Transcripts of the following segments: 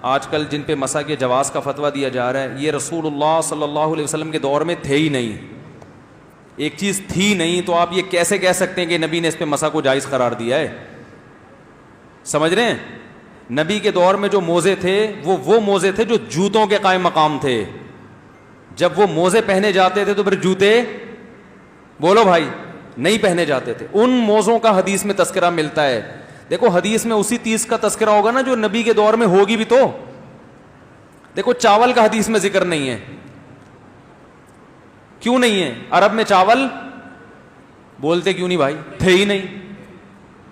آج کل جن پہ مسح کے جواز کا فتویٰ دیا جا رہا ہے، یہ رسول اللہ صلی اللہ علیہ وسلم کے دور میں تھے ہی نہیں. ایک چیز تھی نہیں تو آپ یہ کیسے کہہ سکتے ہیں کہ نبی نے اس پہ مسح کو جائز قرار دیا ہے؟ سمجھ رہے ہیں؟ نبی کے دور میں جو موزے تھے وہ موزے تھے جو جوتوں کے قائم مقام تھے. جب وہ موزے پہنے جاتے تھے تو پھر جوتے بولو بھائی نہیں پہنے جاتے تھے. ان موزوں کا حدیث میں تذکرہ ملتا ہے. دیکھو حدیث میں اسی چیز کا تذکرہ ہوگا نا جو نبی کے دور میں ہوگی بھی. تو دیکھو چاول کا حدیث میں ذکر نہیں ہے. کیوں نہیں ہے؟ عرب میں چاول بولتے کیوں نہیں بھائی؟ تھے ہی نہیں.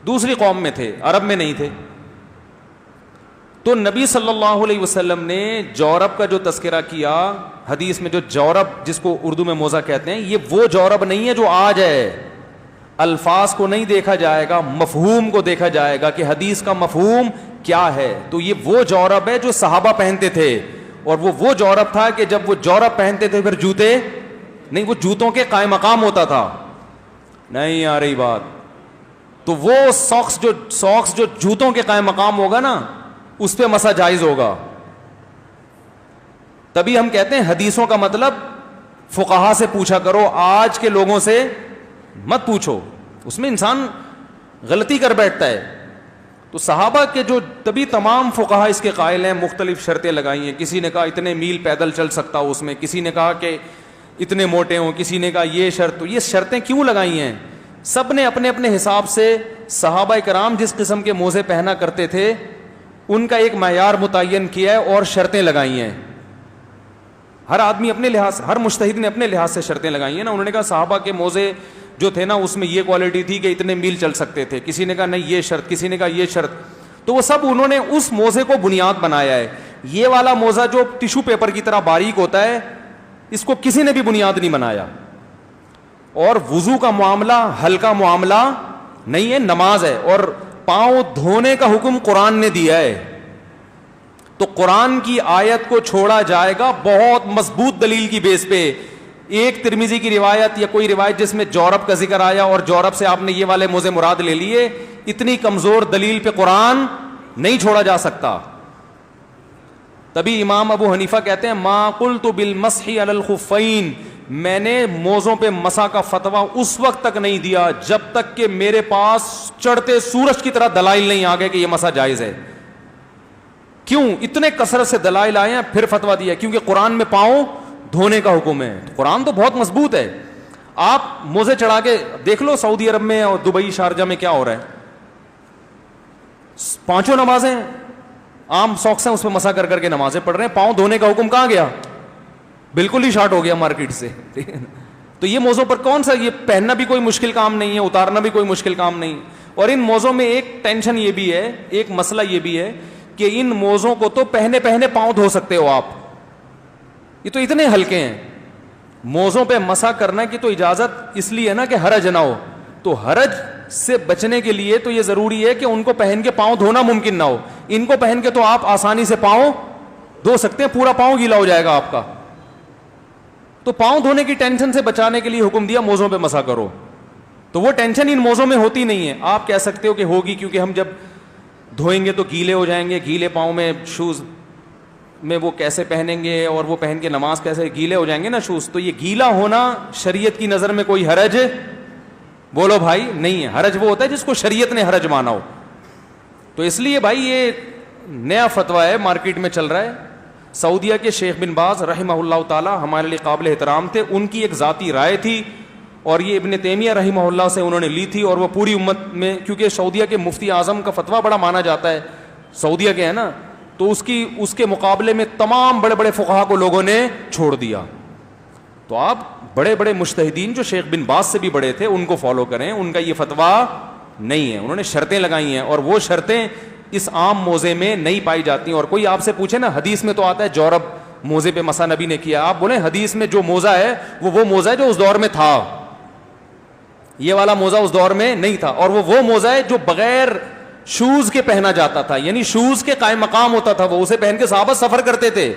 دوسری قوم میں تھے، عرب میں نہیں تھے. تو نبی صلی اللہ علیہ وسلم نے جورب کا جو تذکرہ کیا حدیث میں، جو جورب جس کو اردو میں موزہ کہتے ہیں، یہ وہ جورب نہیں ہے جو آج ہے. الفاظ کو نہیں دیکھا جائے گا، مفہوم کو دیکھا جائے گا کہ حدیث کا مفہوم کیا ہے. تو یہ وہ جورب ہے جو صحابہ پہنتے تھے، اور وہ جورب تھا کہ جب وہ جورب پہنتے تھے پھر جوتے نہیں، وہ جوتوں کے قائم مقام ہوتا تھا. نہیں آ رہی بات؟ تو وہ ساکس جو جوتوں کے قائم مقام ہوگا نا اس پہ مسح جائز ہوگا. تبھی ہم کہتے ہیں حدیثوں کا مطلب فقہا سے پوچھا کرو، آج کے لوگوں سے مت پوچھو، اس میں انسان غلطی کر بیٹھتا ہے. تو صحابہ کے جو تبھی تمام فقہا اس کے قائل ہیں. مختلف شرطیں لگائی ہیں. کسی نے کہا اتنے میل پیدل چل سکتا ہو اس میں، کسی نے کہا کہ اتنے موٹے ہوں، کسی نے کہا یہ شرط. تو یہ شرطیں کیوں لگائی ہیں؟ سب نے اپنے اپنے حساب سے صحابہ کرام جس قسم کے موزے پہنا کرتے تھے ان کا ایک معیار متعین کیا ہے اور شرطیں لگائی ہیں. ہر آدمی اپنے لحاظ، ہر مجتہد نے اپنے لحاظ سے شرطیں لگائی ہیں نا. انہوں نے کہا صحابہ کے موزے جو تھے نا اس میں یہ کوالٹی تھی کہ اتنے میل چل سکتے تھے. کسی نے کہا نہیں یہ شرط، کسی نے کہا یہ شرط. تو وہ سب انہوں نے اس موزے کو بنیاد بنایا ہے. یہ والا موزہ جو ٹیشو پیپر کی طرح باریک ہوتا ہے اس کو کسی نے بھی بنیاد نہیں بنایا. اور وضو کا معاملہ ہلکا معاملہ نہیں ہے، نماز ہے. اور پاؤں دھونے کا حکم قرآن نے دیا ہے. تو قرآن کی آیت کو چھوڑا جائے گا بہت مضبوط دلیل کی بیس پہ. ایک ترمذی کی روایت یا کوئی روایت جس میں جورب کا ذکر آیا اور جورب سے آپ نے یہ والے موزے مراد لے لیے، اتنی کمزور دلیل پہ قرآن نہیں چھوڑا جا سکتا. تبھی امام ابو حنیفہ کہتے ہیں ما قلت بالمسح علی الخفین، میں نے موزوں پہ مسح کا فتویٰ اس وقت تک نہیں دیا جب تک کہ میرے پاس چڑھتے سورج کی طرح دلائل نہیں آ گئے کہ یہ مسح جائز ہے. کیوں؟ اتنے کثرت سے دلائل آئے ہیں پھر فتویٰ دیا، کیونکہ قرآن میں پاؤں دھونے کا حکم ہے. قرآن تو بہت مضبوط ہے. آپ موزے چڑھا کے دیکھ لو سعودی عرب میں اور دبئی شارجہ میں کیا ہو رہا ہے. پانچوں نمازیں عام ساکس ہیں اس پہ مسح کر کر کے نمازیں پڑھ رہے ہیں. پاؤں دھونے کا حکم کہاں گیا؟ بالکل ہی شارٹ ہو گیا مارکیٹ سے. تو یہ موزوں پر کون سا، یہ پہننا بھی کوئی مشکل کام نہیں ہے، اتارنا بھی کوئی مشکل کام نہیں. اور ان موزوں میں ایک ٹینشن یہ بھی ہے، ایک مسئلہ یہ بھی ہے کہ ان موزوں کو تو پہنے پاؤں دھو سکتے ہو آپ، یہ تو اتنے ہلکے ہیں. موزوں پہ مسح کرنے کی تو اجازت اس لیے ہے نا کہ حرج نہ ہو. تو حرج سے بچنے کے لیے تو یہ ضروری ہے کہ ان کو پہن کے پاؤں دھونا ممکن نہ ہو. ان کو پہن کے تو آپ آسانی سے پاؤں دھو سکتے ہیں، پورا پاؤں گیلا ہو جائے گا آپ کا. تو پاؤں دھونے کی ٹینشن سے بچانے کے لیے حکم دیا موزوں پہ مسح کرو. تو وہ ٹینشن ان موزوں میں ہوتی نہیں ہے. آپ کہہ سکتے ہو کہ ہوگی کیونکہ ہم جب دھوئیں گے تو گیلے ہو جائیں گے، گیلے پاؤں میں شوز میں وہ کیسے پہنیں گے اور وہ پہن کے نماز کیسے، گیلے ہو جائیں گے نا شوز. تو یہ گیلا ہونا شریعت کی نظر میں کوئی حرج بولو بھائی نہیں ہے. حرج وہ ہوتا ہے جس کو شریعت نے حرج مانا ہو. تو اس لیے بھائی یہ نیا فتویٰ ہے مارکیٹ میں چل رہا ہے. سعودیہ کے شیخ بن باز رحمہ اللہ تعالی ہمارے لیے قابل احترام تھے. ان کی ایک ذاتی رائے تھی اور یہ ابن تیمیہ رحمہ اللہ سے انہوں نے لی تھی. اور وہ پوری امت میں، کیونکہ سعودیہ کے مفتی اعظم کا فتویٰ بڑا مانا جاتا ہے، سعودیہ کے ہے نا، تو اس کے مقابلے میں تمام بڑے بڑے فقہا کو لوگوں نے چھوڑ دیا. تو آپ بڑے بڑے مجتہدین جو شیخ بن باز سے بھی بڑے تھے ان کو فالو کریں. ان کا یہ فتویٰ نہیں ہے. انہوں نے شرطیں لگائی ہیں اور وہ شرطیں اس عام موزے میں نہیں پائی جاتی. اور کوئی آپ سے پوچھے نا حدیث میں تو آتا ہے جورب موزے پہ مسح نبی نے کیا، آپ بولیں حدیث میں جو موزہ ہے وہ موزہ ہے جو اس دور میں تھا، یہ والا موزہ اس دور میں نہیں تھا. اور وہ موزہ ہے جو بغیر شوز کے پہنا جاتا تھا، یعنی شوز کے قائم مقام ہوتا تھا، وہ اسے پہن کے صحابہ سفر کرتے تھے.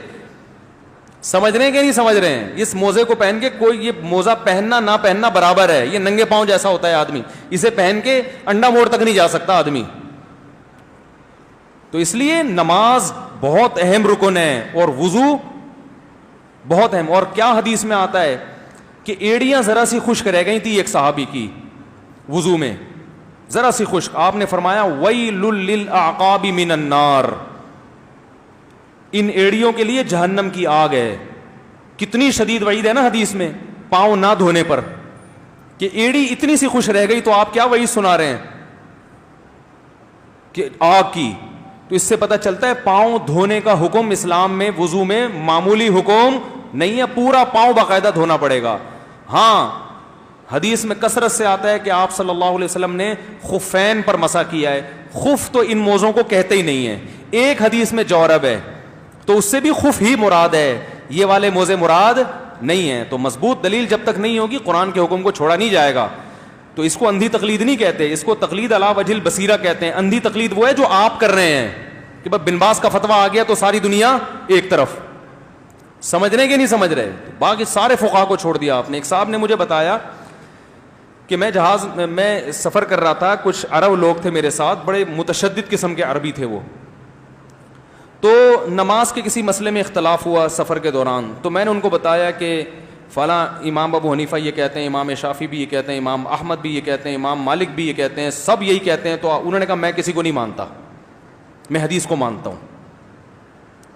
سمجھ رہے ہیں کہ نہیں سمجھ رہے ہیں؟ اس موزے کو پہن کے کوئی، یہ موزہ پہننا نہ پہننا برابر ہے. یہ ننگے پاؤں جیسا ہوتا ہے آدمی، اسے پہن کے انڈا موڑ تک نہیں جا سکتا آدمی. تو اس لیے نماز بہت اہم رکن ہے اور وضو بہت اہم. اور کیا حدیث میں آتا ہے کہ ایڑیاں ذرا سی خشک رہ گئی تھی ایک صحابی کی وضو میں, ذرا سی خشک, آپ نے فرمایا ویل للاعقاب من النار, ان ایڑیوں کے لیے جہنم کی آگ ہے. کتنی شدید وعید ہے نا حدیث میں پاؤں نہ دھونے پر, کہ ایڑی اتنی سی خوش رہ گئی تو آپ کیا وعید سنا رہے ہیں کہ آگ کی. تو اس سے پتہ چلتا ہے پاؤں دھونے کا حکم اسلام میں وضو میں معمولی حکم نہیں ہے, پورا پاؤں باقاعدہ دھونا پڑے گا. ہاں حدیث میں کثرت سے آتا ہے کہ آپ صلی اللہ علیہ وسلم نے خفین پر مسح کیا ہے. خف تو ان موزوں کو کہتے ہی نہیں ہے. ایک حدیث میں جورب ہے تو اس سے بھی خف ہی مراد ہے, یہ والے موزے مراد نہیں ہیں. تو مضبوط دلیل جب تک نہیں ہوگی قرآن کے حکم کو چھوڑا نہیں جائے گا. تو اس کو اندھی تقلید نہیں کہتے, اس کو تقلید علی وجہ البصیرہ کہتے ہیں. اندھی تقلید وہ ہے جو آپ کر رہے ہیں کہ بس بن باز کا فتویٰ آ گیا تو ساری دنیا ایک طرف. سمجھ رہے کہ نہیں سمجھ رہے؟ باقی سارے فقہا کو چھوڑ دیا آپ نے. ایک صاحب نے مجھے بتایا کہ میں سفر کر رہا تھا, کچھ عرب لوگ تھے میرے ساتھ, بڑے متشدد قسم کے عربی تھے وہ. تو نماز کے کسی مسئلے میں اختلاف ہوا سفر کے دوران, تو میں نے ان کو بتایا کہ فلاں امام ابو حنیفہ یہ کہتے ہیں, امام شافعی بھی یہ کہتے ہیں, امام احمد بھی یہ کہتے ہیں, امام مالک بھی یہ کہتے ہیں, سب یہی کہتے ہیں. تو انہوں نے کہا میں کسی کو نہیں مانتا, میں حدیث کو مانتا ہوں.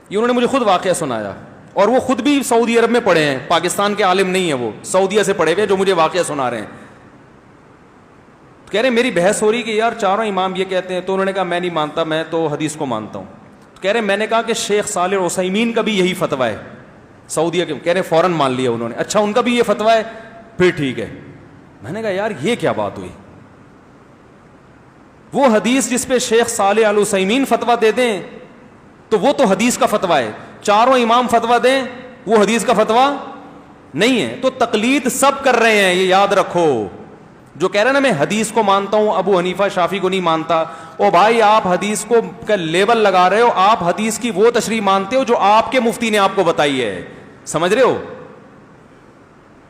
یہ انہوں نے مجھے خود واقعہ سنایا, اور وہ خود بھی سعودی عرب میں پڑھے ہیں, پاکستان کے عالم نہیں ہیں وہ, سعودیہ سے پڑھے ہوئے جو مجھے واقعہ سنا رہے ہیں. کہہ رہے میری بحث ہو رہی کہ یار چاروں امام یہ کہتے ہیں, تو انہوں نے کہا میں نہیں مانتا, میں تو حدیث کو مانتا ہوں. کہہ رہے میں نے کہا کہ شیخ صالح عثیمین کا بھی یہی فتویٰ ہے سعودیہ کے. کہہ رہے فوراً مان لیا انہوں نے, اچھا ان کا بھی یہ فتویٰ ہے, پھر ٹھیک ہے. میں نے کہا یار یہ کیا بات ہوئی, وہ حدیث جس پہ شیخ صالح العثیمین فتویٰ دے دیں تو وہ تو حدیث کا فتویٰ ہے, چاروں امام فتویٰ دیں وہ حدیث کا فتویٰ نہیں ہے. تو تقلید سب کر رہے ہیں, یہ یاد رکھو. جو کہہ رہے ہیں نا میں حدیث کو مانتا ہوں ابو حنیفہ شافعی کو نہیں مانتا, او بھائی آپ حدیث کو کا لیبل لگا رہے ہو, آپ حدیث کی وہ تشریح مانتے ہو جو آپ کے مفتی نے آپ کو بتائی ہے, سمجھ رہے ہو؟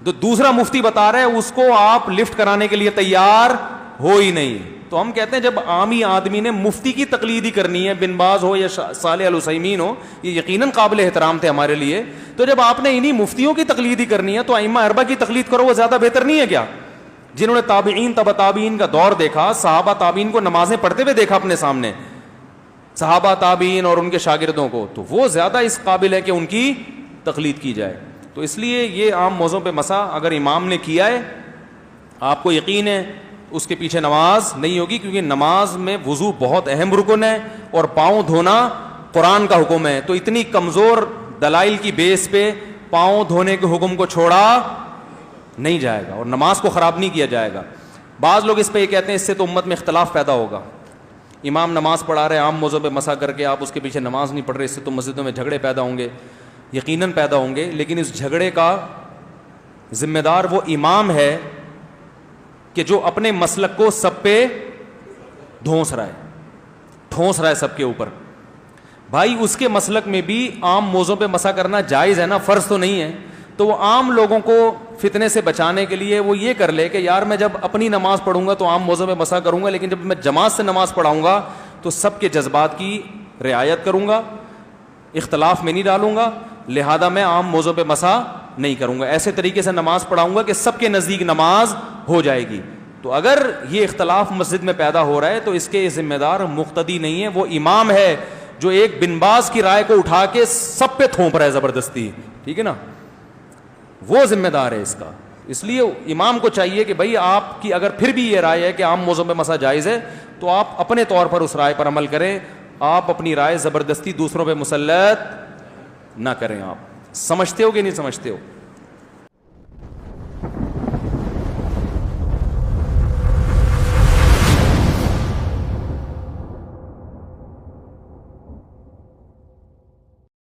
تو دوسرا مفتی بتا رہے ہیں اس کو آپ لفٹ کرانے کے لیے تیار ہو ہی نہیں. تو ہم کہتے ہیں جب عامی آدمی نے مفتی کی تقلید ہی کرنی ہے, بن باز ہو یا صالح العثیمین ہو, یہ یقیناً قابل احترام تھے ہمارے لیے, تو جب آپ نے انہی مفتیوں کی تقلید ہی کرنی ہے تو ائمہ اربعہ کی تقلید کرو, وہ زیادہ بہتر نہیں ہے کیا؟ جنہوں نے تابعین تبع تابعین کا دور دیکھا, صحابہ تابعین کو نمازیں پڑھتے ہوئے دیکھا اپنے سامنے, صحابہ تابعین اور ان کے شاگردوں کو, تو وہ زیادہ اس قابل ہے کہ ان کی تقلید کی جائے. تو اس لیے یہ عام موضوع پہ مسح اگر امام نے کیا ہے آپ کو یقین ہے اس کے پیچھے نماز نہیں ہوگی, کیونکہ نماز میں وضو بہت اہم رکن ہے اور پاؤں دھونا قرآن کا حکم ہے. تو اتنی کمزور دلائل کی بیس پہ پاؤں دھونے کے حکم کو چھوڑا نہیں جائے گا اور نماز کو خراب نہیں کیا جائے گا. بعض لوگ اس پہ یہ کہتے ہیں اس سے تو امت میں اختلاف پیدا ہوگا, امام نماز پڑھا رہے عام موضوع پہ مسح کر کے, آپ اس کے پیچھے نماز نہیں پڑھ رہے, اس سے تو مسجدوں میں جھگڑے پیدا ہوں گے. یقیناً پیدا ہوں گے, لیکن اس جھگڑے کا ذمہ دار وہ امام ہے کہ جو اپنے مسلک کو سب پہ ٹھونس رہا ہے سب کے اوپر. بھائی اس کے مسلک میں بھی عام موضوع پہ مسح کرنا جائز ہے نا, فرض تو نہیں ہے. تو وہ عام لوگوں کو فتنے سے بچانے کے لیے وہ یہ کر لے کہ یار میں جب اپنی نماز پڑھوں گا تو عام موضوع پہ مسح کروں گا, لیکن جب میں جماعت سے نماز پڑھاؤں گا تو سب کے جذبات کی رعایت کروں گا, اختلاف میں نہیں ڈالوں گا, لہذا میں عام موضوع پہ مسح نہیں کروں گا. ایسے طریقے سے نماز پڑھاؤں گا کہ سب کے نزدیک نماز ہو جائے گی. تو اگر یہ اختلاف مسجد میں پیدا ہو رہا ہے تو اس کے ذمہ دار مقتدی نہیں ہے, وہ امام ہے جو ایک بن باز کی رائے کو اٹھا کے سب پہ تھوپ رہا ہے زبردستی, ٹھیک ہے نا, وہ ذمہ دار ہے اس کا. اس لیے امام کو چاہیے کہ بھائی آپ کی اگر پھر بھی یہ رائے ہے کہ عام موضوع پہ مسح جائز ہے تو آپ اپنے طور پر اس رائے پر عمل کریں, آپ اپنی رائے زبردستی دوسروں پہ مسلط نہ کریں. آپ سمجھتے ہو کہ نہیں سمجھتے ہو؟